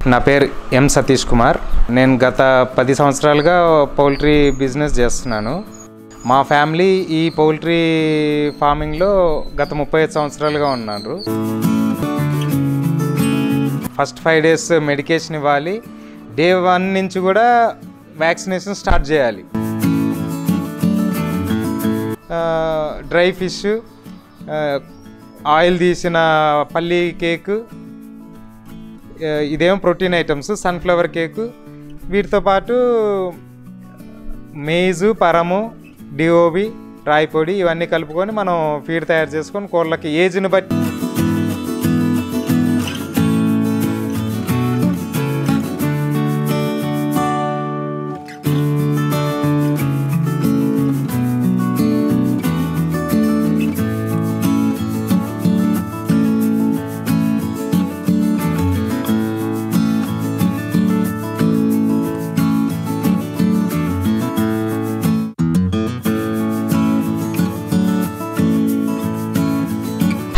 నా పేరు ఎం సతీష్ కుమార్. నేను గత 10 సంవత్సరాలుగా పౌల్ట్రీ బిజినెస్ చేస్తున్నాను. మా ఫ్యామిలీ ఈ పౌల్ట్రీ ఫార్మింగ్లో గత 35 సంవత్సరాలుగా ఉన్నారు. ఫస్ట్ 5 days మెడికేషన్ ఇవ్వాలి. డే 1 నుంచి కూడా వ్యాక్సినేషన్ స్టార్ట్ చేయాలి. డ్రై ఫిష్, ఆయిల్ తీసిన పల్లి కేక్, ఇదేమో ప్రోటీన్ ఐటమ్స్, సన్ఫ్లవర్ కేకు, వీటితో పాటు మేజు, పరము, డిఓబి, రాయి పొడి ఇవన్నీ కలుపుకొని మనం ఫీడ్ తయారు చేసుకొని కోళ్ళకి ఏజ్ని బట్టి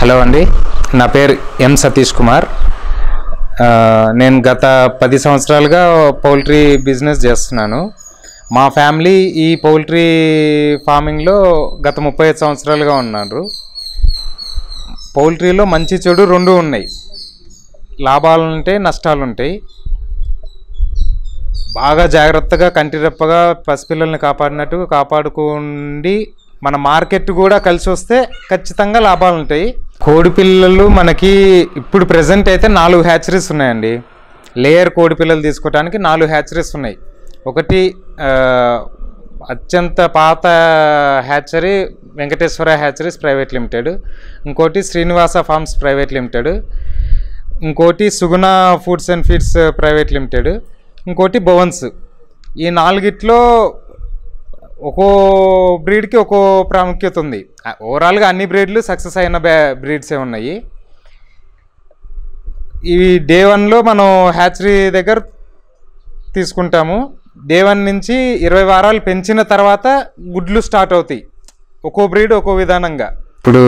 హలో అండి, నా పేరు ఎం సతీష్ కుమార్. నేను గత 10 సంవత్సరాలుగా పౌల్ట్రీ బిజినెస్ చేస్తున్నాను. మా ఫ్యామిలీ ఈ పౌల్ట్రీ ఫార్మింగ్లో గత 35 సంవత్సరాలుగా ఉన్నారు. పౌల్ట్రీలో మంచి చెడు రెండు ఉన్నాయి. లాభాలు ఉంటాయి, నష్టాలు ఉంటాయి. బాగా జాగ్రత్తగా కంటిరెప్పగా పసిపిల్లల్ని కాపాడినట్టు కాపాడుకోండి. మన మార్కెట్ కూడా కలిసి వస్తే ఖచ్చితంగా లాభాలు ఉంటాయి. కోడిపిల్లలు మనకి ఇప్పుడు ప్రజెంట్ అయితే 4 హ్యాచరీస్ ఉన్నాయండి. లేయర్ కోడిపిల్లలు తీసుకోవడానికి 4 హ్యాచరీస్ ఉన్నాయి. ఒకటి అత్యంత పాత hatchery Venkateswara hatcheries private limited, ఇంకోటి శ్రీనివాస ఫార్మ్స్ ప్రైవేట్ లిమిటెడ్, ఇంకోటి Suguna foods and feeds private limited, ఇంకోటి భవన్స్. ఈ 4గిట్లో ఒక్కో బ్రీడ్కి ఒక్కో ప్రాముఖ్యత ఉంది. ఓవరాల్గా అన్ని బ్రీడ్లు సక్సెస్ అయిన బ్రీడ్సే ఉన్నాయి. ఇవి డే 1లో మనం హ్యాచరీ దగ్గర తీసుకుంటాము. డే 1 నుంచి 20 వారాలు పెంచిన తర్వాత గుడ్లు స్టార్ట్ అవుతాయి. ఒక్కో బ్రీడ్ ఒక్కో విధానంగా. ఇప్పుడు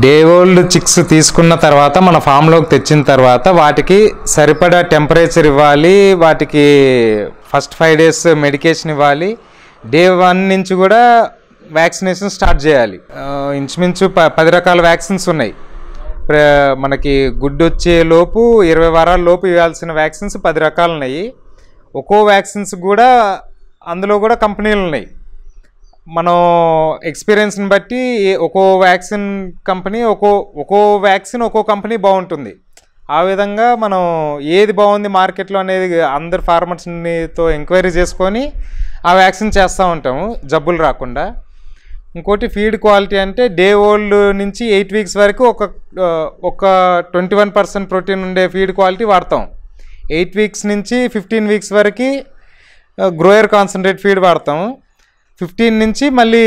డే ఓల్డ్ చిక్స్ తీసుకున్న తర్వాత మన ఫామ్లోకి తెచ్చిన తర్వాత వాటికి సరిపడా టెంపరేచర్ ఇవ్వాలి. వాటికి ఫస్ట్ 5 days మెడికేషన్ ఇవ్వాలి. డే 1 నుంచి కూడా వ్యాక్సినేషన్ స్టార్ట్ చేయాలి. ఇంచుమించు 10 రకాల వ్యాక్సిన్స్ ఉన్నాయి. మనకి గుడ్డు వచ్చే లోపు 20 వారాల లోపు ఇవ్వాల్సిన వ్యాక్సిన్స్ 10 రకాలు ఉన్నాయి. ఒక్కో వ్యాక్సిన్స్ కూడా అందులో కూడా కంపెనీలు ఉన్నాయి. మనం ఎక్స్పీరియన్స్ని బట్టి ఒక్కో వ్యాక్సిన్ కంపెనీ ఒక్కో వ్యాక్సిన్ ఒక్కో కంపెనీ బాగుంటుంది. ఆ విధంగా మనం ఏది బాగుంది మార్కెట్లో అనేది అందరు ఫార్మర్స్తో ఎంక్వైరీ చేసుకొని ఆ వ్యాక్సిన్ చేస్తూ ఉంటాము జబ్బులు రాకుండా. ఇంకోటి ఫీడ్ క్వాలిటీ అంటే డే ఓల్డ్ నుంచి 8 weeks వరకు ఒక 21% ప్రోటీన్ ఉండే ఫీడ్ క్వాలిటీ వాడతాం. 8 weeks నుంచి 15 weeks వరకు గ్రోయర్ కాన్సన్ట్రేట్ ఫీడ్ వాడతాం. 15 నుంచి మళ్ళీ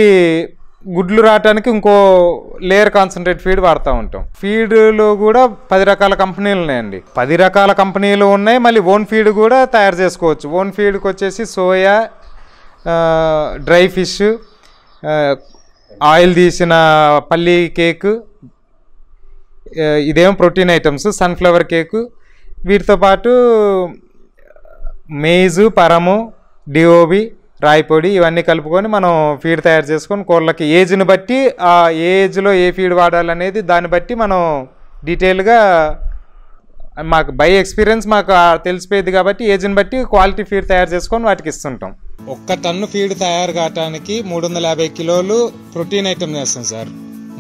గుడ్లు రావడానికి ఇంకో లేయర్ కాన్సన్ట్రేట్ ఫీడ్ వాడుతూ ఉంటాం. ఫీడ్లో కూడా 10 రకాల కంపెనీలు ఉన్నాయండి. 10 రకాల కంపెనీలు ఉన్నాయి. మళ్ళీ ఓన్ ఫీడ్ కూడా తయారు చేసుకోవచ్చు. ఓన్ ఫీడ్కి వచ్చేసి సోయా, డ్రై ఫిష్, ఆయిల్ తీసిన పల్లి కేకు, ఇదేమో ప్రోటీన్ ఐటమ్స్, సన్ఫ్లవర్ కేకు, వీటితో పాటు మేజు, పరము, డిఓబి, రాయి పొడి ఇవన్నీ కలుపుకొని మనం ఫీడ్ తయారు చేసుకొని కోళ్ళకి ఏజ్ని బట్టి ఆ ఏజ్లో ఏ ఫీడ్ వాడాలనేది దాన్ని బట్టి మనం డీటెయిల్గా మాకు బై ఎక్స్పీరియన్స్ మాకు తెలిసిపోయేది కాబట్టి ఏజ్ని బట్టి క్వాలిటీ ఫీడ్ తయారు చేసుకొని వాటికి ఇస్తుంటాం. 1 టన్ను ఫీడ్ తయారు కావడానికి 350 కిలోలు ప్రోటీన్ ఐటమ్ వేస్తాం సార్.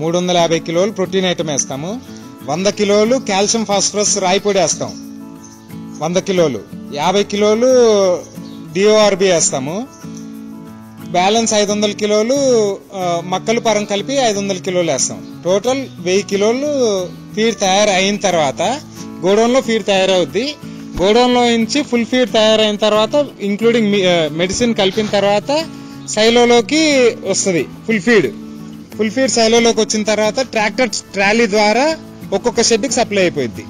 350 కిలోలు ప్రోటీన్ ఐటమ్ వేస్తాము. 100 కిలోలు కాల్షియం ఫాస్ఫరస్ రాయి పొడి వేస్తాం. 100 కిలోలు 50 కిలోలు డిఓఆర్బి వేస్తాము. బ్యాలెన్స్ 500 కిలోలు మక్కలు పరం కలిపి 500 కిలోలు వేస్తాం. టోటల్ 1000 కిలోలు ఫీడ్ తయారు అయిన తర్వాత గోడౌన్లో ఫీడ్ తయారవుద్ది. గోడౌన్లో నుంచి ఫుల్ ఫీడ్ తయారైన తర్వాత ఇంక్లూడింగ్ మెడిసిన్ కలిపిన తర్వాత సైలోలోకి వస్తుంది. ఫుల్ ఫీడ్ సైలోలోకి వచ్చిన తర్వాత ట్రాక్టర్ ట్రాలీ ద్వారా ఒక్కొక్క షెడ్కి సప్లై అయిపోయింది.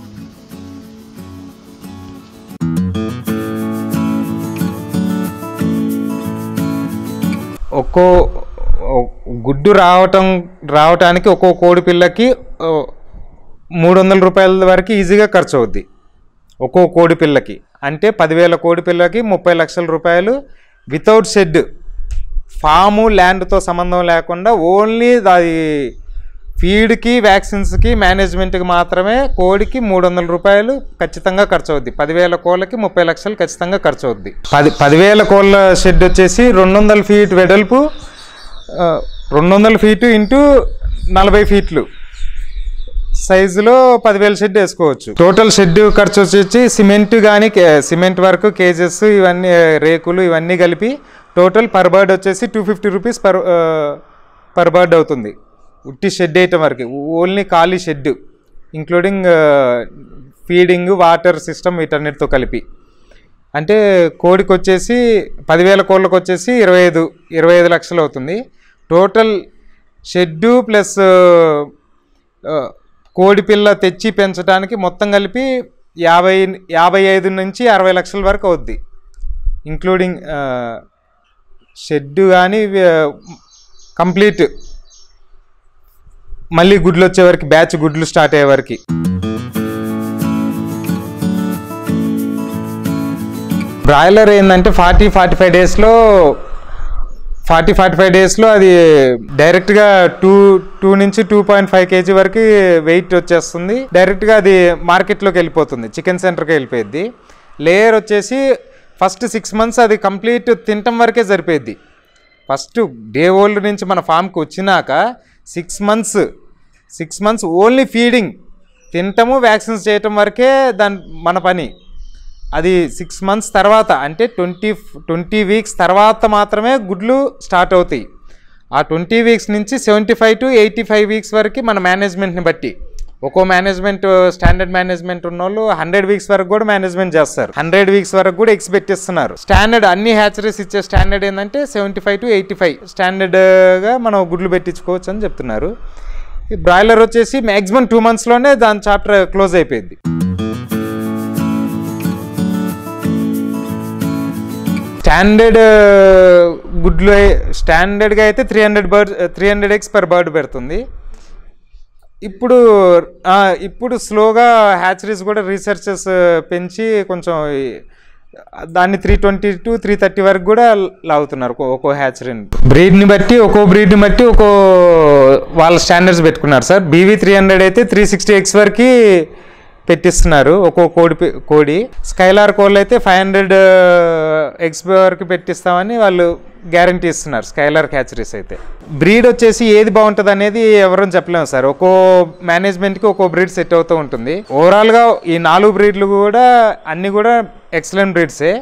ఒక్కో గుడ్డు రావటానికి ఒక్కో కోడి పిల్లకి 300 రూపాయల వరకు ఈజీగా ఖర్చు అవుద్ది ఒక్కో కోడి పిల్లకి. అంటే 10,000 కోడి పిల్లకి 30 లక్షల రూపాయలు వితౌట్ షెడ్, ఫాము ల్యాండ్తో సంబంధం లేకుండా ఓన్లీ అది ఫీడ్కి వ్యాక్సిన్స్కి మేనేజ్మెంట్కి మాత్రమే కోడికి 300 రూపాయలు ఖచ్చితంగా ఖర్చు అవుద్ది. 10,000 కోళ్ళకి 30 లక్షలు ఖచ్చితంగా ఖర్చు అవుద్ది. 10,000 కోళ్ళ షెడ్ వచ్చేసి 200 ఫీట్ వెడల్పు, 200 ఫీటు ఇంటూ 40 ఫీట్లు సైజులో 10,000 షెడ్ వేసుకోవచ్చు. టోటల్ షెడ్ ఖర్చు వచ్చేసి సిమెంట్ కానీ సిమెంట్ వర్క్, కేజెస్, ఇవన్నీ రేకులు ఇవన్నీ కలిపి టోటల్ పర్ బర్డ్ వచ్చేసి 250 రూపీస్ పర్ బర్డ్ అవుతుంది. ఉట్టి షెడ్ వేయటం వరకు, ఓన్లీ ఖాళీ shed including feeding, water system వీటన్నిటితో కలిపి. అంటే కోడికి వచ్చేసి 10,000 కోళ్ళకి వచ్చేసి 25 లక్షలు అవుతుంది. టోటల్ షెడ్డు ప్లస్ కోడి పిల్ల తెచ్చి పెంచడానికి మొత్తం కలిపి 55 నుంచి 60 లక్షల వరకు అవుద్ది, ఇంక్లూడింగ్ షెడ్ కానీ కంప్లీట్ మళ్ళీ గుడ్లు వచ్చే వరకు, బ్యాచ్ గుడ్లు స్టార్ట్ అయ్యే వరకు. బ్రాయిలర్ ఏంటంటే 40-45 డేస్లో అది డైరెక్ట్గా 2 నుంచి 2.5 kg వరకు వెయిట్ వచ్చేస్తుంది. డైరెక్ట్గా అది మార్కెట్లోకి వెళ్ళిపోతుంది, చికెన్ సెంటర్కి వెళ్ళిపోయింది. లేయర్ వచ్చేసి ఫస్ట్ 6 మంత్స్ అది కంప్లీట్ తినటం వరకే సరిపోయింది. ఫస్ట్ డే ఓల్డ్ నుంచి మన ఫామ్కి వచ్చినాక 6 మంత్స్ ఓన్లీ ఫీడింగ్, తినటము, వ్యాక్సిన్స్ చేయటం వరకే మన పని. అది 6 మంత్స్ తర్వాత అంటే 20 వీక్స్ తర్వాత మాత్రమే గుడ్లు స్టార్ట్ అవుతాయి. ఆ 20 వీక్స్ నుంచి 75 to 85 వీక్స్ వరకు మన మేనేజ్మెంట్ని బట్టి, ఒక్కో మేనేజ్మెంట్ స్టాండర్డ్ మేనేజ్మెంట్ ఉన్న వాళ్ళు 100 వీక్స్ వరకు కూడా మేనేజ్మెంట్ చేస్తారు, 100 వీక్స్ వరకు కూడా ఎగ్స్ పెట్టిస్తున్నారు. స్టాండర్డ్ అన్ని హ్యాచరీస్ ఇచ్చే స్టాండర్డ్ ఏంటంటే 75 to 85 స్టాండర్డ్గా మనం గుడ్లు పెట్టించుకోవచ్చు అని చెప్తున్నారు. ఈ బ్రాయిలర్ వచ్చేసి మ్యాక్సిమం 2 మంత్స్లోనే దాని చాప్టర్ క్లోజ్ అయిపోయింది. స్టాండర్డ్ గుడ్లు స్టాండర్డ్గా అయితే 300 eggs పర్ బర్డ్ పెడుతుంది. ఇప్పుడు స్లోగా హ్యాచరీస్ కూడా రీసెర్చెస్ పెంచి కొంచెం దాన్ని 320 to 330 వరకు కూడా లాగుతున్నారు ఒక్కో హ్యాచరీని. బ్రీడ్ని బట్టి ఒక్కో వాళ్ళ స్టాండర్డ్స్ పెట్టుకున్నారు సార్. BV 300 అయితే 360 eggs వరకు పెట్టిస్తున్నారు ఒక్కో కోడి. స్కైలార్ కోళ్ళు అయితే 500 eggs వరకు పెట్టిస్తామని వాళ్ళు గ్యారంటీ ఇస్తున్నారు స్కైలార్ హ్యాచరీస్ అయితే. బ్రీడ్ వచ్చేసి ఏది బాగుంటుంది అనేది ఎవరని చెప్పలేము సార్, ఒక్కో మేనేజ్మెంట్కి ఒక్కో బ్రీడ్ సెట్ అవుతూ ఉంటుంది. ఓవరాల్గా ఈ 4 బ్రీడ్లు కూడా అన్నీ కూడా ఎక్సలెంట్ బ్రీడ్సే.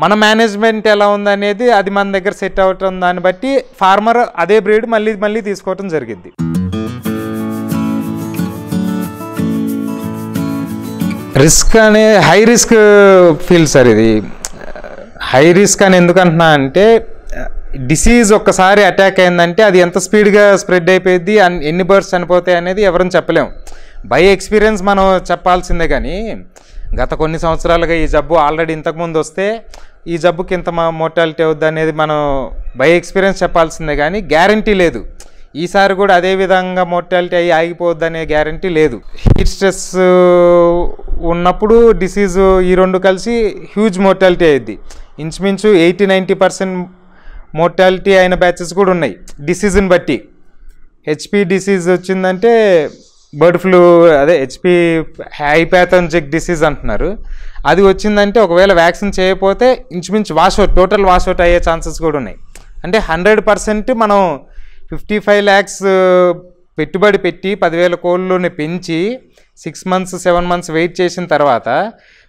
మన మేనేజ్మెంట్ ఎలా ఉందనేది అది మన దగ్గర సెట్ అవటం దాన్ని బట్టి ఫార్మర్ అదే బ్రీడ్ మళ్ళీ తీసుకోవటం జరిగింది. రిస్క్ అనే హై రిస్క్ ఫీల్డ్ సార్ ఇది. హై రిస్క్ అని ఎందుకంటున్నా అంటే డిసీజ్ ఒక్కసారి అటాక్ అయిందంటే అది ఎంత స్పీడ్గా స్ప్రెడ్ అయిపోయింది, ఎన్ని బర్డ్స్ చనిపోతాయి అనేది ఎవరని చెప్పలేము. బై ఎక్స్పీరియన్స్ మనం చెప్పాల్సిందే. కానీ గత కొన్ని సంవత్సరాలుగా ఈ జబ్బు ఆల్రెడీ ఇంతకుముందు వస్తే ఈ జబ్బుకి ఇంత మోర్టాలిటీ అవుద్ది అనేది మనం బై ఎక్స్పీరియన్స్ చెప్పాల్సిందే. కానీ గ్యారంటీ లేదు ఈసారి కూడా అదే విధంగా మోర్టాలిటీ అయ్యి ఆగిపోద్ది అనే గ్యారంటీ లేదు. హీట్ స్ట్రెస్ ఉన్నప్పుడు డిసీజ్ ఈ రెండు కలిసి హ్యూజ్ మోర్టాలిటీ అయ్యిద్ది. ఇంచుమించు 80-90% మోర్టాలిటీ అయిన బ్యాచెస్ కూడా ఉన్నాయి డిసీజ్ని బట్టి. హెచ్పి డిసీజ్ వచ్చిందంటే బర్డ్ ఫ్లూ, అదే హెచ్పి హైపాథోజెనిక్ డిసీజ్ అంటున్నారు. అది వచ్చిందంటే ఒకవేళ వ్యాక్సిన్ చేయకపోతే ఇంచుమించు టోటల్ వాష్అవుట్ అయ్యే ఛాన్సెస్ కూడా ఉన్నాయి. అంటే 100% మనం 55 lakhs పెట్టుబడి పెట్టి 10,000 కోళ్ళని పెంచి 6 months 7 months వెయిట్ చేసిన తర్వాత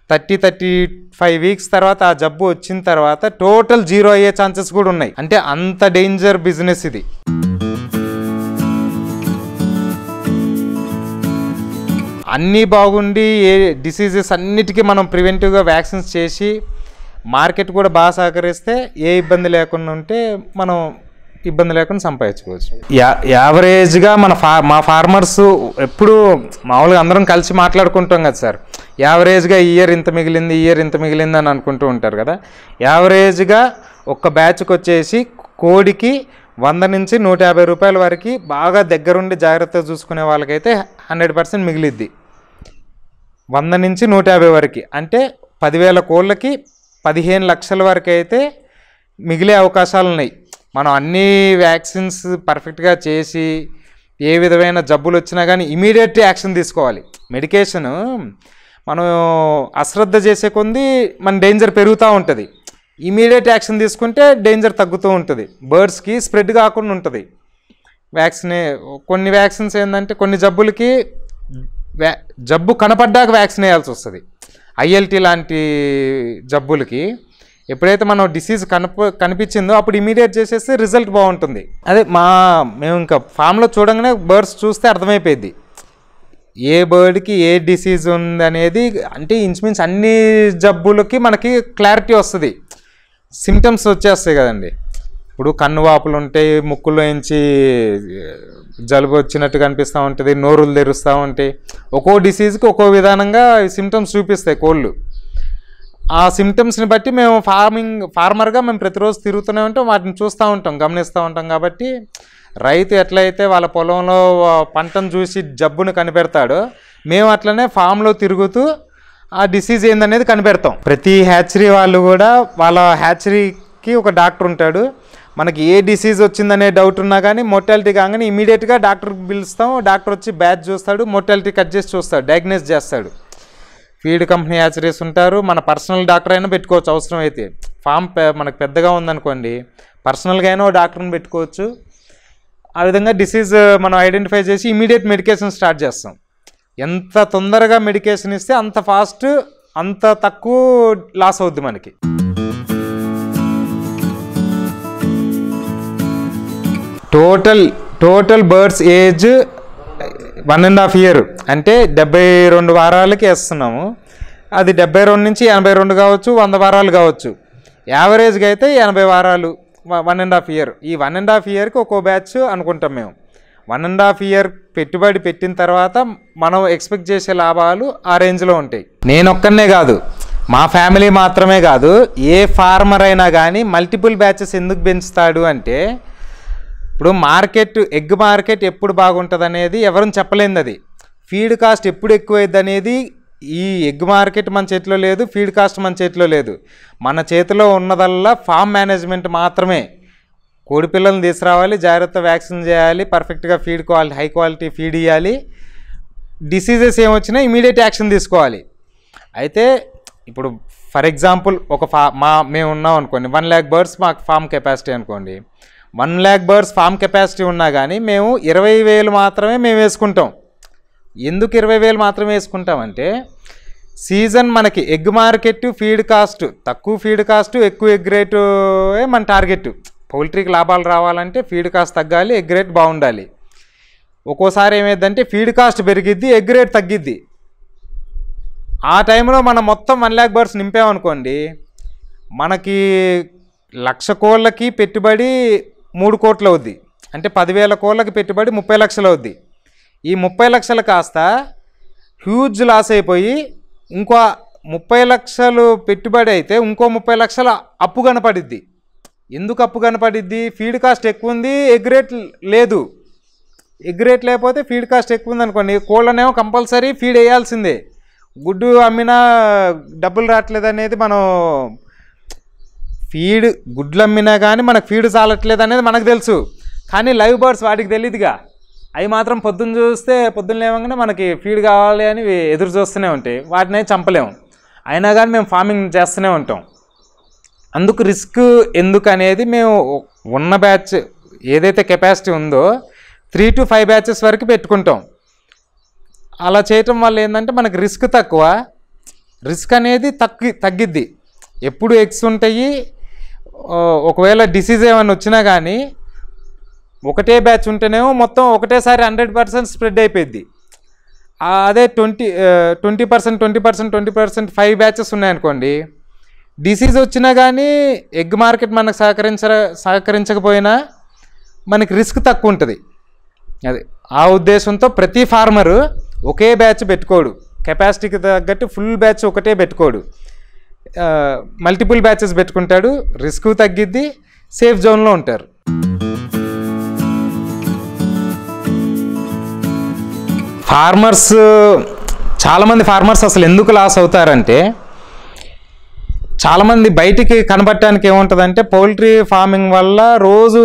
30-35 వీక్స్ తర్వాత ఆ జబ్బు వచ్చిన తర్వాత టోటల్ జీరో అయ్యే ఛాన్సెస్ కూడా ఉన్నాయి. అంటే అంత డేంజర్ బిజినెస్ ఇది. అన్నీ బాగుండి ఏ డిసీజెస్ అన్నిటికీ మనం ప్రివెంటివ్గా వ్యాక్సిన్స్ చేసి మార్కెట్ కూడా బాగా సహకరిస్తే ఏ ఇబ్బంది లేకుండా ఉంటే మనం ఇబ్బంది లేకుండా సంపాదించుకోవచ్చు. యావరేజ్గా మా ఫార్మర్స్ ఎప్పుడు మామూలుగా అందరం కలిసి మాట్లాడుకుంటాం కదా సార్, యావరేజ్గా ఈ ఇయర్ ఇంత మిగిలింది అని అనుకుంటూ ఉంటారు కదా. యావరేజ్గా ఒక్క బ్యాచ్కి వచ్చేసి కోడికి 100 నుంచి 150 రూపాయల వరకు బాగా దగ్గరుండి జాగ్రత్తగా చూసుకునే వాళ్ళకైతే 100% మిగిలిద్ది. 100 నుంచి 150 వరకు అంటే 10,000 కోళ్ళకి 15 లక్షల వరకు అయితే మిగిలే అవకాశాలు ఉన్నాయి. మనం అన్ని వ్యాక్సిన్స్ పర్ఫెక్ట్గా చేసి ఏ విధమైన జబ్బులు వచ్చినా కానీ ఇమీడియట్ యాక్షన్ తీసుకోవాలి. మెడికేషను మనం అశ్రద్ధ చేసే కొద్దీ మన డేంజర్ పెరుగుతూ ఉంటుంది. ఇమీడియట్ యాక్షన్ తీసుకుంటే డేంజర్ తగ్గుతూ ఉంటుంది, బర్డ్స్కి స్ప్రెడ్ కాకుండా ఉంటుంది. కొన్ని వ్యాక్సిన్స్ ఏంటంటే కొన్ని జబ్బులకి జబ్బు కనపడ్డాక వ్యాక్సిన్ వేయాల్సి వస్తుంది. ILT లాంటి జబ్బులకి ఎప్పుడైతే మనం డిసీజ్ కనిపించిందో అప్పుడు ఇమీడియట్ చేసేస్తే రిజల్ట్ బాగుంటుంది. అదే మేము ఇంకా ఫామ్లో చూడంగానే బర్డ్స్ చూస్తే అర్థమైపోయింది ఏ బర్డ్కి ఏ డిసీజ్ ఉంది అనేది. అంటే ఇంచుమించు అన్ని జబ్బులకి మనకి క్లారిటీ వస్తుంది, సిమ్టమ్స్ వచ్చేస్తాయి కదండి. ఇప్పుడు కన్ను వాపులు ఉంటాయి, ముక్కులోంచి జలుబు వచ్చినట్టు కనిపిస్తూ ఉంటుంది, నోరులు తెరుస్తూ ఉంటాయి. ఒక్కో డిసీజ్కి ఒక్కో విధానంగా సిమ్టమ్స్ చూపిస్తాయి కోళ్ళు. ఆ సిమ్టమ్స్ని బట్టి మేము ఫార్మర్గా మేము ప్రతిరోజు తిరుగుతూనే ఉంటాం, వాటిని చూస్తూ ఉంటాం, గమనిస్తూ ఉంటాం. కాబట్టి రైతు ఎట్లయితే వాళ్ళ పొలంలో పంటను చూసి జబ్బును కనిపెడతాడో మేము అట్లనే ఫామ్లో తిరుగుతూ ఆ డిసీజ్ ఏందనేది కనిపెడతాం. ప్రతి హ్యాచరీ వాళ్ళు కూడా వాళ్ళ హ్యాచరీకి ఒక డాక్టర్ ఉంటాడు. మనకి ఏ డిసీజ్ వచ్చిందనే డౌట్ ఉన్నా కానీ మోర్టాలిటీ కాగానే ఇమీడియట్గా డాక్టర్కి పిలుస్తాం. డాక్టర్ వచ్చి బ్యాచ్ చూస్తాడు, మోర్టాలిటీ కట్ చేసి చూస్తాడు, డయాగ్నోస్ చేస్తాడు. ఫీడ్ కంపెనీ హ్యాచరీస్ ఉంటారు, మన పర్సనల్ డాక్టర్ అయినా పెట్టుకోవచ్చు అవసరం అయితే. ఫామ్ మనకు పెద్దగా ఉందనుకోండి పర్సనల్గా అయినా డాక్టర్ని పెట్టుకోవచ్చు. ఆ విధంగా డిసీజ్ మనం ఐడెంటిఫై చేసి ఇమీడియట్ మెడికేషన్ స్టార్ట్ చేస్తాం. ఎంత తొందరగా మెడికేషన్ ఇస్తే అంత ఫాస్ట్, అంత తక్కువ లాస్ అవుద్ది మనకి. టోటల్ బర్డ్స్ ఏజ్ 1.5 year అంటే 72 వారాలకి వేస్తున్నాము. అది 72 నుంచి 82 కావచ్చు, 100 వారాలు కావచ్చు. యావరేజ్గా అయితే 80 వారాలు, 1.5 year. ఈ 1.5 yearకి ఒక్కో బ్యాచ్ అనుకుంటాం మేము. 1.5 year పెట్టుబడి పెట్టిన తర్వాత మనం ఎక్స్పెక్ట్ చేసే లాభాలు ఆ రేంజ్లో ఉంటాయి. నేను ఒక్కనే కాదు, మా ఫ్యామిలీ మాత్రమే కాదు, ఏ ఫార్మర్ అయినా కానీ మల్టిపుల్ బ్యాచెస్ ఎందుకు పెంచుతాడు అంటే ఇప్పుడు ఎగ్ మార్కెట్ ఎప్పుడు బాగుంటుంది అనేది ఎవరూ చెప్పలేనిది. అది ఫీడ్ కాస్ట్ ఎప్పుడు ఎక్కువైద్ది అనేది ఈ ఎగ్ మార్కెట్ మన చేతిలో లేదు, ఫీడ్ కాస్ట్ మన చేతిలో లేదు. మన చేతిలో ఉన్నదల్లా ఫామ్ మేనేజ్మెంట్ మాత్రమే. కోడి పిల్లల్ని తీసుకురావాలి, జాగ్రత్త వ్యాక్సిన్ చేయాలి, పర్ఫెక్ట్గా ఫీడ్ హై క్వాలిటీ ఫీడ్ ఇవ్వాలి. డిసీజెస్ ఏమొచ్చినా ఇమీడియట్ యాక్షన్ తీసుకోవాలి. అయితే ఇప్పుడు ఫర్ ఎగ్జాంపుల్ మేము ఉన్నాం అనుకోండి, 1 lakh బర్డ్స్ మాకు ఫామ్ కెపాసిటీ అనుకోండి. 1 lakh బర్డ్స్ ఫామ్ కెపాసిటీ ఉన్నా కానీ మేము 20,000 మాత్రమే మేము వేసుకుంటాం. ఎందుకు 20,000 మాత్రమే వేసుకుంటామంటే సీజన్ మనకి ఎగ్ మార్కెట్ ఫీడ్ కాస్ట్ తక్కువ, ఫీడ్ కాస్ట్ ఎక్కువ, ఎగ్ రేటు మన టార్గెట్. పౌల్ట్రీకి లాభాలు రావాలంటే ఫీడ్ కాస్ట్ తగ్గాలి, ఎగ్ రేట్ బాగుండాలి. ఒక్కోసారి ఏమైందంటే ఫీడ్ కాస్ట్ పెరిగిద్ది, ఎగ్ రేట్ తగ్గిద్ది. ఆ టైంలో మనం మొత్తం 1 lakh బర్డ్స్ నింపామనుకోండి, మనకి 1,00,000 కోళ్ళకి పెట్టుబడి 3 కోట్లు అవుద్ది. అంటే 10,000 కోళ్ళకి పెట్టుబడి 30 లక్షలు అవుద్ది. ఈ 30 లక్షలు కాస్త హ్యూజ్ లాస్ అయిపోయి ఇంకో 30 లక్షలు పెట్టుబడి అయితే ఇంకో 30 లక్షల అప్పు కనపడిద్ది. ఎందుకు అప్పు కనపడిద్ది? ఫీడ్ కాస్ట్ ఎక్కువ ఉంది, ఎగ్ రేట్ లేదు. ఎగ్ రేట్ లేకపోతే ఫీడ్ కాస్ట్ ఎక్కువ ఉంది అనుకోండి, కోళ్ళనేమో కంపల్సరీ ఫీడ్ వేయాల్సిందే. గుడ్డు అమ్మినా డబ్బులు రావట్లేదు అనేది మనం గుడ్లు అమ్మినా కానీ మనకు ఫీడ్ చాలట్లేదు అనేది మనకు తెలుసు. కానీ లైవ్ బర్డ్స్ వాటికి తెలియదుగా. అవి మాత్రం పొద్దున్న లేవగానే మనకి ఫీడ్ కావాలి అని ఎదురు చూస్తూనే ఉంటాయి. వాటిని చంపలేము, అయినా కానీ మేము ఫార్మింగ్ చేస్తూనే ఉంటాం. అందుకు రిస్క్ ఎందుకు అనేది మేము ఉన్న బ్యాచ్ ఏదైతే కెపాసిటీ ఉందో 3 to 5 బ్యాచెస్ వరకు పెట్టుకుంటాం. అలా చేయటం వల్ల ఏంటంటే మనకి రిస్క్ తక్కువ, రిస్క్ అనేది తగ్గిద్ది. ఎప్పుడు ఎగ్స్ ఉంటాయి, ఒకవేళ డిసీజ్ ఏమైనా వచ్చినా కానీ ఒకటే బ్యాచ్ ఉంటేనేమో మొత్తం ఒకటేసారి 100% స్ప్రెడ్ అయిపోయింది. అదే 20% 5 బ్యాచెస్ ఉన్నాయనుకోండి, డిసీజ్ వచ్చినా కానీ ఎగ్ మార్కెట్ మనకు సహకరించకపోయినా మనకి రిస్క్ తక్కువ ఉంటుంది. అది ఆ ఉద్దేశంతో ప్రతి ఫార్మరు ఒకే బ్యాచ్ పెట్టుకోడు, కెపాసిటీకి తగ్గట్టు ఫుల్ బ్యాచ్ ఒకటే పెట్టుకోడు, మల్టిపుల్ బ్యాచెస్ పెట్టుకుంటాడు. రిస్క్ తగ్గిద్ది, సేఫ్ జోన్లో ఉంటారు. చాలామంది ఫార్మర్స్ అసలు ఎందుకు లాస్ అవుతారంటే చాలామంది బయటికి కనబడటానికి ఏముంటుందంటే పౌల్ట్రీ ఫార్మింగ్ వల్ల రోజు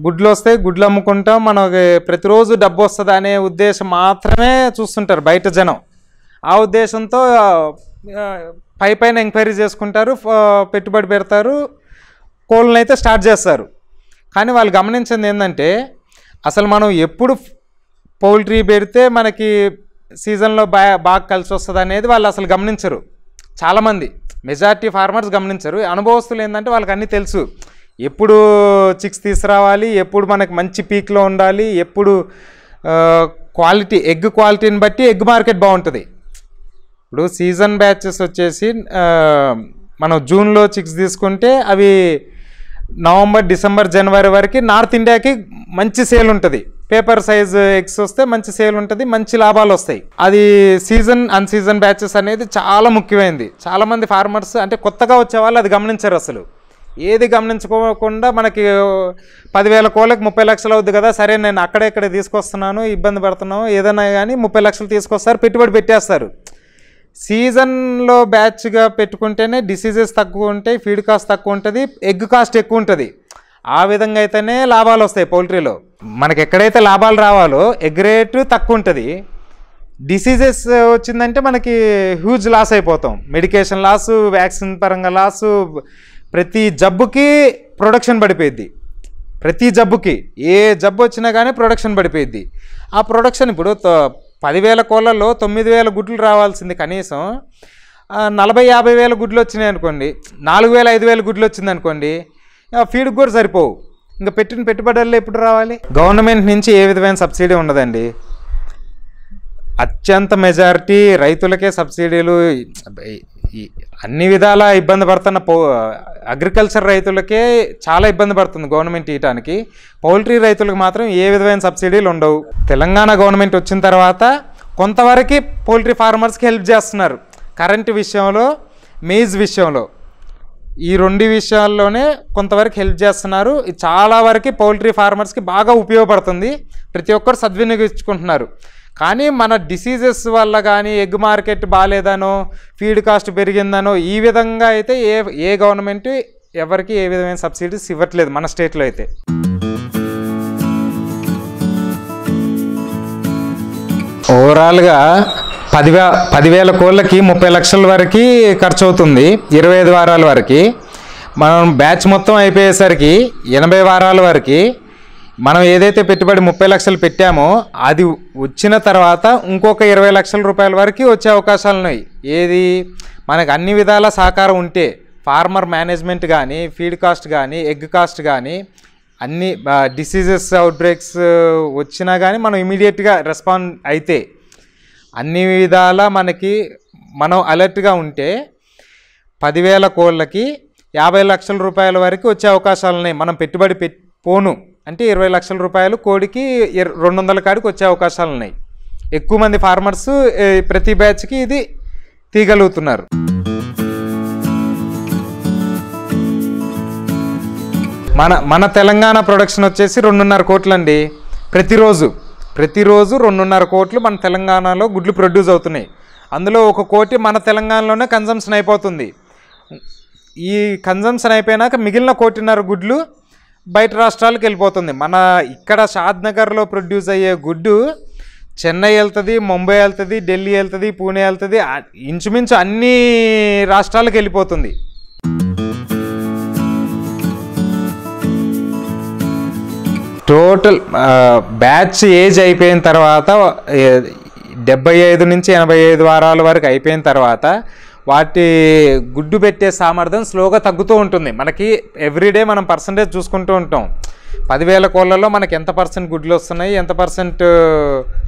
గుడ్లు వస్తాయి, గుడ్లు అమ్ముకుంటాం, మనకి ప్రతిరోజు డబ్బు వస్తుంది అనే ఉద్దేశం మాత్రమే చూస్తుంటారు బయట జనం. ఆ ఉద్దేశంతో పైన ఎంక్వైరీ చేసుకుంటారు, పెట్టుబడి పెడతారు, కోళ్ళని అయితే స్టార్ట్ చేస్తారు. కానీ వాళ్ళు గమనించింది ఏంటంటే అసలు మనం ఎప్పుడు పౌల్ట్రీ పెడితే మనకి సీజన్లో బాగా కలిసి వస్తుంది అనేది వాళ్ళు అసలు గమనించరు. చాలామంది మెజారిటీ ఫార్మర్స్ గమనించరు. అనుభవస్తులు ఏంటంటే వాళ్ళకి అన్నీ తెలుసు, ఎప్పుడు చిక్స్ తీసుకురావాలి, ఎప్పుడు మనకి మంచి పీక్లో ఉండాలి, ఎప్పుడు క్వాలిటీ ఎగ్ క్వాలిటీని బట్టి ఎగ్ మార్కెట్ బాగుంటుంది. ఇప్పుడు సీజన్ బ్యాచెస్ వచ్చేసి మనం జూన్లో చిక్స్ తీసుకుంటే అవి నవంబర్, డిసెంబర్, జనవరి వరకు నార్త్ ఇండియాకి మంచి సేల్ ఉంటుంది. పేపర్ సైజ్ ఎగ్స్ వస్తే మంచి సేల్ ఉంటుంది, మంచి లాభాలు వస్తాయి. అది సీజన్ అన్ సీజన్ బ్యాచెస్ అనేది చాలా ముఖ్యమైనది. చాలామంది ఫార్మర్స్ అంటే కొత్తగా వచ్చే వాళ్ళు అది గమనించరు. అసలు ఏది గమనించుకోకుండా మనకి 10,000 కోళ్ళకి 30 లక్షలు అవుద్ది కదా, సరే నేను అక్కడే తీసుకొస్తున్నాను, ఇబ్బంది పడుతున్నాను ఏదైనా కానీ 30 లక్షలు తీసుకొస్తారు, పెట్టుబడి పెట్టేస్తారు. సీజన్లో బ్యాచ్గా పెట్టుకుంటేనే డిసీజెస్ తక్కువ ఉంటాయి, ఫీడ్ కాస్ట్ తక్కువ ఉంటుంది, ఎగ్ కాస్ట్ ఎక్కువ ఉంటుంది. ఆ విధంగా అయితేనే లాభాలు వస్తాయి పౌల్ట్రీలో. మనకి ఎక్కడైతే లాభాలు రావాలో ఎగ్ రేటు తక్కువ ఉంటుంది. డిసీజెస్ వచ్చిందంటే మనకి హ్యూజ్ లాస్ అయిపోతాం. మెడికేషన్ లాసు, వ్యాక్సిన్ పరంగా లాసు, ప్రతి జబ్బుకి ప్రొడక్షన్ పడిపోయిద్ది. ప్రతి జబ్బుకి ఏ జబ్బు వచ్చినా కానీ ప్రొడక్షన్ పడిపోయిద్ది. ఆ ప్రొడక్షన్ ఇప్పుడు 10,000 కోళ్ళల్లో 9,000 గుడ్లు రావాల్సింది కనీసం 40-50 వేల గుడ్లు వచ్చినాయి అనుకోండి, 4,000-5,000 గుడ్లు వచ్చింది అనుకోండి, ఫీడ్కి కూడా సరిపోవు. ఇంకా పెట్టిన పెట్టుబడుల్లో ఎప్పుడు రావాలి? గవర్నమెంట్ నుంచి ఏ విధమైన సబ్సిడీ ఉండదండి. అత్యంత మెజారిటీ రైతులకే సబ్సిడీలు, అన్ని విధాల ఇబ్బంది పడుతున్న అగ్రికల్చర్ రైతులకే చాలా ఇబ్బంది పడుతుంది గవర్నమెంట్ ఇవ్వడానికి. పౌల్ట్రీ రైతులకు మాత్రం ఏ విధమైన సబ్సిడీలు ఉండవు. తెలంగాణ గవర్నమెంట్ వచ్చిన తర్వాత కొంతవరకు పౌల్ట్రీ ఫార్మర్స్కి హెల్ప్ చేస్తున్నారు. కరెంటు విషయంలో, మేజ్ విషయంలో, ఈ 2 విషయాల్లోనే కొంతవరకు హెల్ప్ చేస్తున్నారు. ఇది చాలా వరకు పౌల్ట్రీ ఫార్మర్స్కి బాగా ఉపయోగపడుతుంది. ప్రతి ఒక్కరు సద్వినియోగించుకుంటున్నారు. కానీ మన డిసీజెస్ వల్ల కానీ, ఎగ్ మార్కెట్ బాగాలేదనో, ఫీడ్ కాస్ట్ పెరిగిందనో, ఈ విధంగా అయితే ఏ గవర్నమెంట్ ఎవరికి ఏ విధమైన సబ్సిడీస్ ఇవ్వట్లేదు మన స్టేట్లో అయితే. ఓవరాల్గా 10,000 కోళ్ళకి 30 లక్షల వరకు ఖర్చు అవుతుంది 25 వారాల వరకు. మనం బ్యాచ్ మొత్తం అయిపోయేసరికి 80 వారాల వరకు మనం ఏదైతే పెట్టుబడి 30 లక్షలు పెట్టామో అది వచ్చిన తర్వాత ఇంకొక 20 లక్షల రూపాయల వరకు వచ్చే అవకాశాలు ఉన్నాయి. ఏది మనకు అన్ని విధాల సహకారం ఉంటే, ఫార్మర్ మేనేజ్మెంట్ కానీ, ఫీడ్ కాస్ట్ కానీ, ఎగ్ కాస్ట్ కానీ, అన్ని డిసీజెస్ అవుట్ బ్రేక్స్ వచ్చినా కానీ మనం ఇమీడియట్గా రెస్పాండ్ అయితే, అన్ని విధాల మనం అలర్ట్గా ఉంటే 10,000 కోళ్ళకి 50 లక్షల రూపాయల వరకు వచ్చే అవకాశాలు ఉన్నాయి. మనం పెట్టుబడి పోను అంటే 20 లక్షల రూపాయలు కోడికి 200 కాడికి వచ్చే అవకాశాలు ఉన్నాయి. ఎక్కువ మంది ఫార్మర్స్ ప్రతి బ్యాచ్కి ఇది తీయగలుగుతున్నారు. మన తెలంగాణ ప్రొడక్షన్ వచ్చేసి 2.5 కోట్లు అండి. ప్రతిరోజు 2.5 కోట్లు మన తెలంగాణలో గుడ్లు ప్రొడ్యూస్ అవుతున్నాయి. అందులో 1 కోటి మన తెలంగాణలోనే కన్జంప్షన్ అయిపోతుంది. ఈ కన్జంప్షన్ అయిపోయినాక మిగిలిన 1.5 కోటి గుడ్లు బయట రాష్ట్రాలకు వెళ్ళిపోతుంది. మన ఇక్కడ షాద్నగర్లో ప్రొడ్యూస్ అయ్యే గుడ్డు చెన్నై వెళ్తుంది, ముంబై వెళ్తుంది, ఢిల్లీ వెళ్తుంది, పూణే వెళ్తుంది, ఇంచుమించు అన్ని రాష్ట్రాలకు వెళ్ళిపోతుంది. టోటల్ బ్యాచ్ ఏజ్ అయిపోయిన తర్వాత 75 నుంచి 85 వారాల వరకు అయిపోయిన తర్వాత వాటి గుడ్డు పెట్టే సామర్థ్యం స్లోగా తగ్గుతూ ఉంటుంది. మనకి ఎవ్రీడే మనం పర్సంటేజ్ చూసుకుంటూ ఉంటాం. 10,000 కోళ్ళలో మనకి ఎంత % గుడ్లు వస్తున్నాయి, ఎంత %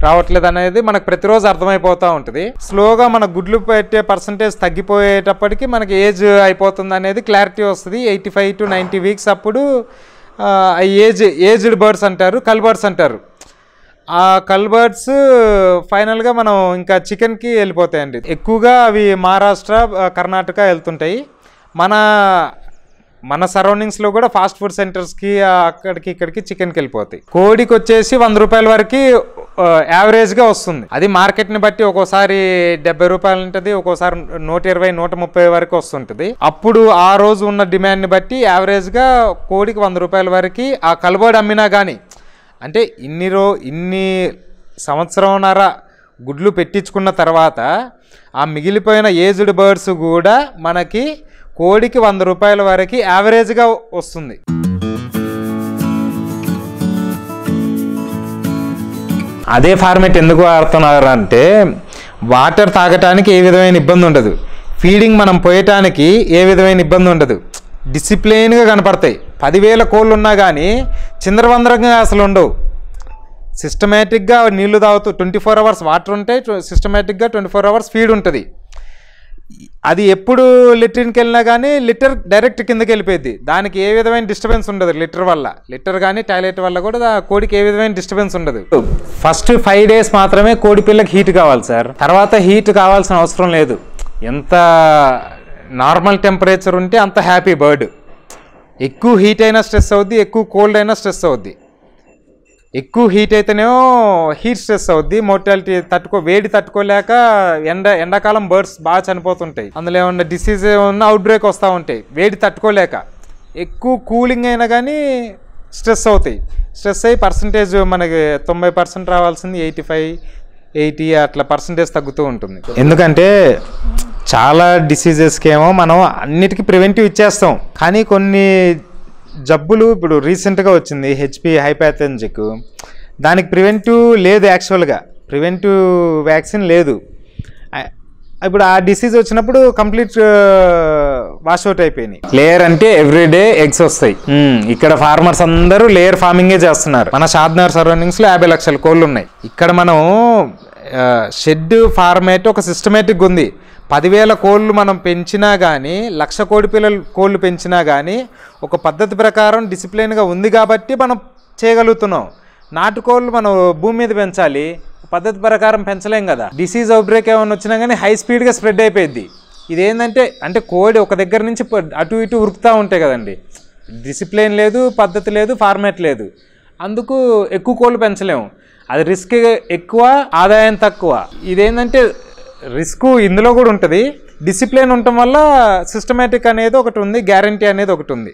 రావట్లేదు అనేది మనకు ప్రతిరోజు అర్థమైపోతూ ఉంటుంది. స్లోగా మన గుడ్లు పెట్టే పర్సంటేజ్ తగ్గిపోయేటప్పటికి మనకి ఏజ్ అయిపోతుంది అనేది క్లారిటీ వస్తుంది. 85 to 90 వీక్స్ అప్పుడు ఏజ్డ్ బర్డ్స్ అంటారు, కల్ బర్డ్స్ అంటారు. ఆ కల్ బర్డ్స్ ఫైనల్గా మనం ఇంకా చికెన్కి వెళ్ళిపోతాయండి. ఎక్కువగా అవి మహారాష్ట్ర, కర్ణాటక వెళ్తుంటాయి. మన మన సరౌండింగ్స్లో కూడా ఫాస్ట్ ఫుడ్ సెంటర్స్కి అక్కడికి ఇక్కడికి చికెన్కి వెళ్ళిపోతాయి. కోడికి వచ్చేసి 100 రూపాయల వరకు యావరేజ్గా వస్తుంది. అది మార్కెట్ని బట్టి ఒక్కోసారి 70 రూపాయలు ఉంటుంది, ఒక్కోసారి 120, 130 వరకు వస్తుంటుంది. అప్పుడు ఆ రోజు ఉన్న డిమాండ్ని బట్టి యావరేజ్గా కోడికి 100 రూపాయల వరకు ఆ కలబోర్డ్ అమ్మినా కానీ, అంటే ఇన్ని సంవత్సరంన్నర గుడ్లు పెట్టించుకున్న తర్వాత ఆ మిగిలిపోయిన ఏజ్డ్ బర్డ్స్ కూడా మనకి కోడికి 100 రూపాయల వరకు యావరేజ్గా వస్తుంది. అదే ఫార్మేట్ ఎందుకు వాడుతున్నారు అంటే వాటర్ తాగటానికి ఏ విధమైన ఇబ్బంది ఉండదు, ఫీడింగ్ మనం పోయటానికి ఏ విధమైన ఇబ్బంది ఉండదు, డిసిప్లైన్గా కనపడతాయి. 10,000 కోళ్ళు ఉన్నా కానీ చిందరవందరంగా అసలు ఉండవు. సిస్టమేటిక్గా నీళ్లు తాగుతూ 24 అవర్స్ వాటర్ ఉంటాయి, సిస్టమేటిక్గా 24 అవర్స్ ఫీడ్ ఉంటుంది. అది ఎప్పుడు లిటర్కి వెళ్ళినా కానీ లిటర్ డైరెక్ట్ కిందకి వెళ్ళిపోయింది, దానికి ఏ విధమైన డిస్టర్బెన్స్ ఉండదు. లిటర్ కానీ టాయిలెట్ వల్ల కూడా కోడికి ఏ విధమైన డిస్టర్బెన్స్ ఉండదు. ఫస్ట్ 5 డేస్ మాత్రమే కోడి పిల్లకి హీట్ కావాలి సార్, తర్వాత హీట్ కావాల్సిన అవసరం లేదు. ఎంత నార్మల్ టెంపరేచర్ ఉంటే అంత హ్యాపీ బర్డ్. ఎక్కువ హీట్ అయినా స్ట్రెస్ అవుద్ది, ఎక్కువ కోల్డ్ అయినా స్ట్రెస్ అవుద్ది. ఎక్కువ హీట్ అయితేనేమో హీట్ స్ట్రెస్ అవుద్ది, మోర్టాలిటీ వేడి తట్టుకోలేక ఎండాకాలం బర్డ్స్ బాగా చనిపోతుంటాయి. అందులో ఏమన్నా డిసీజ్ ఏమన్నా అవుట్ బ్రేక్ వస్తూ ఉంటాయి వేడి తట్టుకోలేక. ఎక్కువ కూలింగ్ అయినా కానీ స్ట్రెస్ అవుతాయి. స్ట్రెస్ అయ్యి పర్సంటేజ్ మనకి 90% రావాల్సింది 85, 80 అట్లా పర్సంటేజ్ తగ్గుతూ ఉంటుంది. ఎందుకంటే చాలా డిసీజెస్కి ఏమో మనం అన్నిటికీ ప్రివెంటివ్ ఇచ్చేస్తాం, కానీ కొన్ని జబ్బులు ఇప్పుడు రీసెంట్గా వచ్చింది హెచ్పి హైపాథెన్జిక్, దానికి ప్రివెంటివ్ లేదు, యాక్చువల్గా ప్రివెంటివ్ వ్యాక్సిన్ లేదు. ఇప్పుడు ఆ డిసీజ్ వచ్చినప్పుడు కంప్లీట్ వాష్అవుట్ అయిపోయినాయి. లేయర్ అంటే ఎవ్రీడే ఎగ్స్ వస్తాయి. ఇక్కడ ఫార్మర్స్ అందరూ లేయర్ ఫార్మింగే చేస్తున్నారు. మన షాద్నగర్ సరౌండింగ్స్లో 50 లక్షల కోళ్ళు ఉన్నాయి. ఇక్కడ మనం షెడ్ ఫార్మేట్ ఒక సిస్టమేటిక్ ఉంది. 10,000 కోళ్ళు మనం పెంచినా కానీ, 1,00,000 కోడి కోళ్ళు పెంచినా కానీ ఒక పద్ధతి ప్రకారం డిసిప్లిన్గా ఉంది కాబట్టి మనం చేయగలుగుతున్నాం. నాటుకోళ్ళు మనం భూమి మీద పెంచాలి, పద్ధతి ప్రకారం పెంచలేం కదా. డిసీజ్ అవుట్బ్రేక్ ఏమైనా వచ్చినా కానీ హై స్పీడ్గా స్ప్రెడ్ అయిపోయింది. ఇదేంటంటే అంటే కోడి ఒక దగ్గర నుంచి అటు ఇటు ఉరుకుతూ ఉంటాయి కదండి, డిసిప్లిన్ లేదు, పద్ధతి లేదు, ఫార్మేట్ లేదు. అందుకు ఎక్కువ కోళ్ళు పెంచలేము. అది రిస్క్ ఎక్కువ, ఆదాయం తక్కువ. ఇదేంటంటే రిస్క్ ఇందులో కూడా ఉంటుంది, డిసిప్లిన్ ఉండటం వల్ల సిస్టమేటిక్ అనేది ఒకటి ఉంది, గ్యారంటీ అనేది ఒకటి ఉంది.